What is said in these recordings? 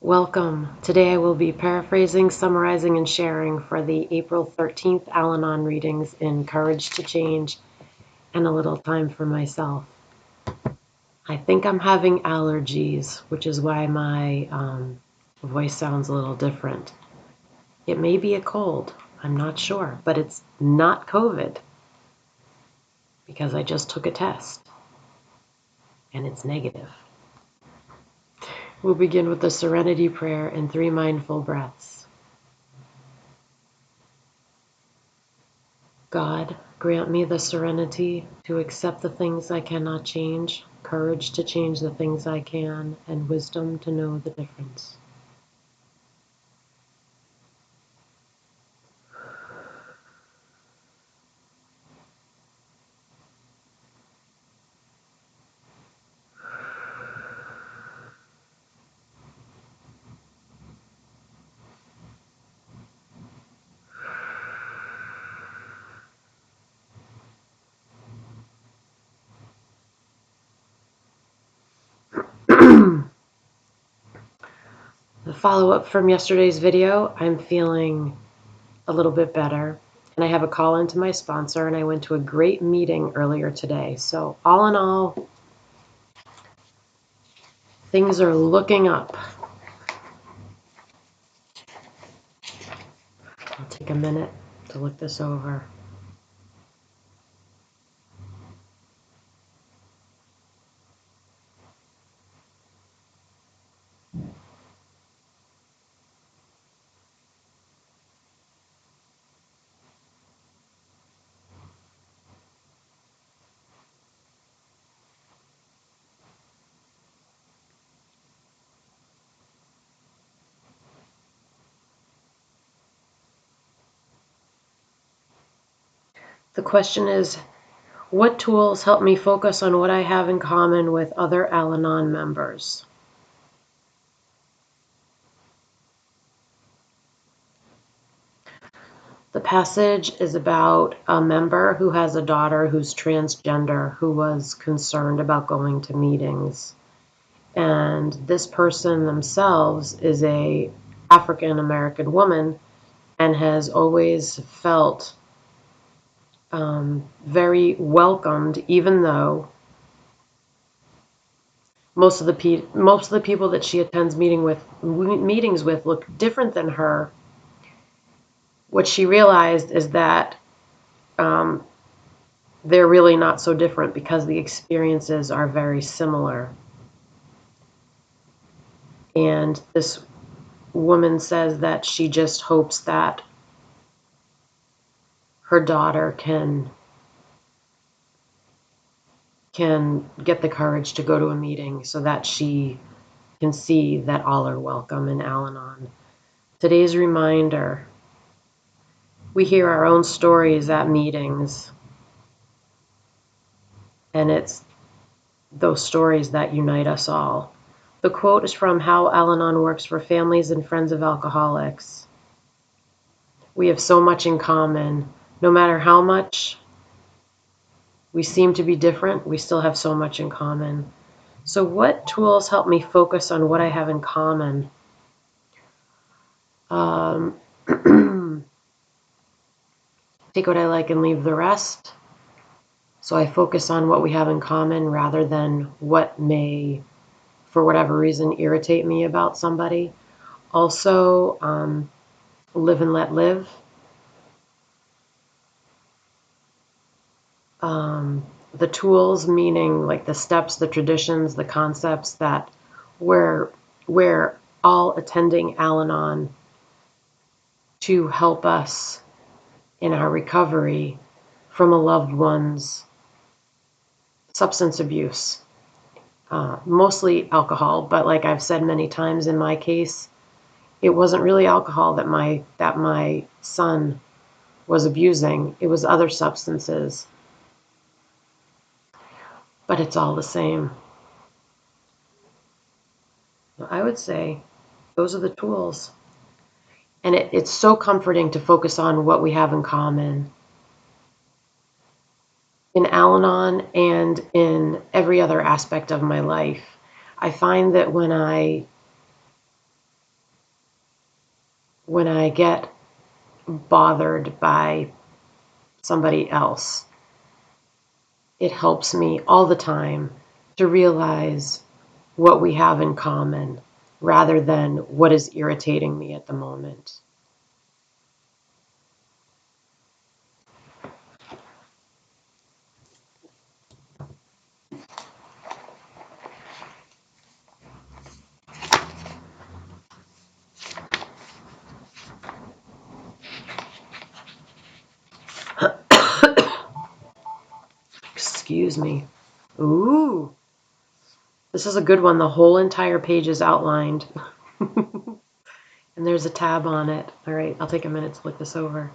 Welcome. Today I will be paraphrasing, summarizing, and sharing for the April 13th Al-Anon readings in Courage to Change and a little time for myself. I think I'm having allergies, which is why my voice sounds a little different. It may be a cold. I'm not sure, but it's not COVID because I just took a test and it's negative. We'll begin with the Serenity Prayer and 3 mindful breaths. God, grant me the serenity to accept the things I cannot change, courage to change the things I can, and wisdom to know the difference. The follow-up from yesterday's video, I'm feeling a little bit better. And I have a call into my sponsor, and I went to a great meeting earlier today. So all in all, things are looking up. I'll take a minute to look this over. The question is, what tools help me focus on what I have in common with other Al-Anon members? The passage is about a member who has a daughter who's transgender who was concerned about going to meetings. And this person themselves is a African American woman and has always felt very welcomed, even though most of the people that she attends meetings with look different than her. What she realized is that they're really not so different because the experiences are very similar. And this woman says that she just hopes that her daughter can get the courage to go to a meeting so that she can see that all are welcome in Al-Anon. Today's reminder: we hear our own stories at meetings, and it's those stories that unite us all. The quote is from How Al-Anon Works for Families and Friends of Alcoholics. We have so much in common. No matter how much we seem to be different, we still have so much in common. So what tools help me focus on what I have in common? Take what I like and leave the rest. So I focus on what we have in common rather than what may, for whatever reason, irritate me about somebody. Also, live and let live. The tools, meaning like the steps, the traditions, the concepts that we're all attending Al-Anon to help us in our recovery from a loved one's substance abuse. Mostly alcohol, but like I've said many times, in my case, it wasn't really alcohol that my son was abusing. It was other substances. But it's all the same. I would say those are the tools. And it's so comforting to focus on what we have in common in Al-Anon and in every other aspect of my life. I find that when I when I get bothered by somebody else, it helps me all the time to realize what we have in common rather than what is irritating me at the moment. Excuse me. Ooh, this is a good one. The whole entire page is outlined. And there's a tab on it. All right, I'll take a minute to look this over.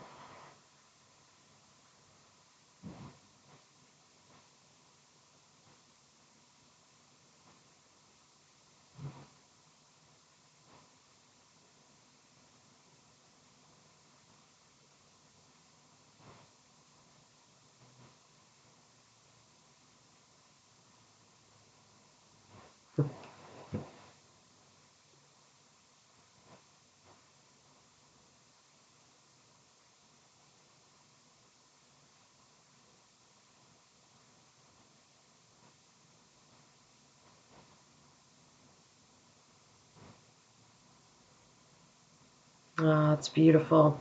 Ah, it's beautiful.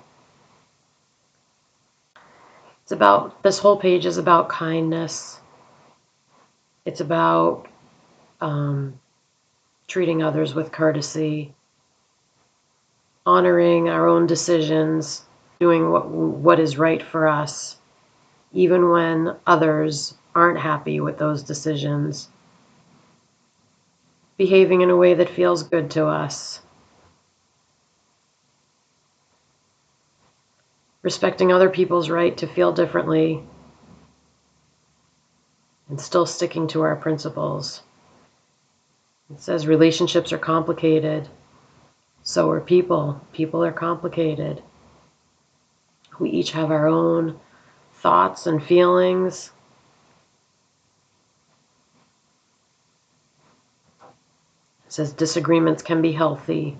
This whole page is about kindness. It's about um, treating others with courtesy, honoring our own decisions, doing what is right for us, even when others aren't happy with those decisions, behaving in a way that feels good to us, respecting other people's right to feel differently, and still sticking to our principles. It says relationships are complicated. So are people. People are complicated. We each have our own thoughts and feelings. It says disagreements can be healthy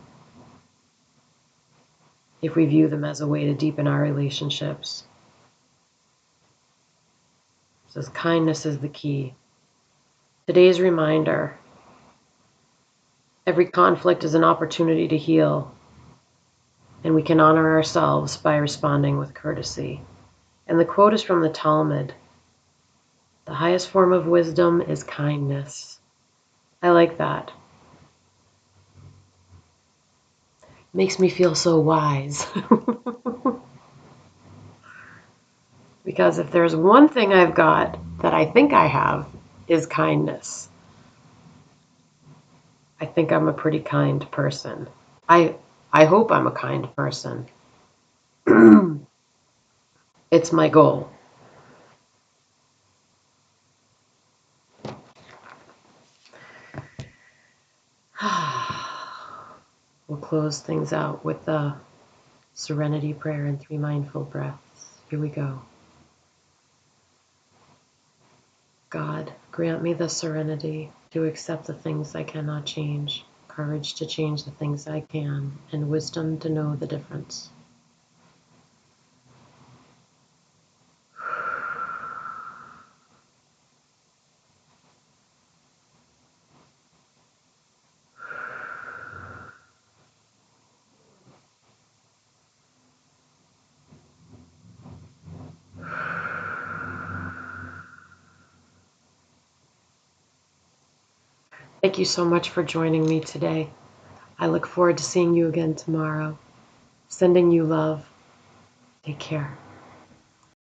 if we view them as a way to deepen our relationships. It says kindness is the key. Today's reminder: every conflict is an opportunity to heal, and we can honor ourselves by responding with courtesy. And the quote is from the Talmud: the highest form of wisdom is kindness. I like that. Makes me feel so wise. Because if there's one thing I've got that I think I have, is kindness. I think I'm a pretty kind person. I I hope I'm a kind person. It's my goal. We'll close things out with the serenity prayer and 3 mindful breaths. Here we go. God, grant me the serenity to accept the things I cannot change, courage to change the things I can, and wisdom to know the difference. Thank you so much for joining me today. I look forward to seeing you again tomorrow. Sending you love. Take care.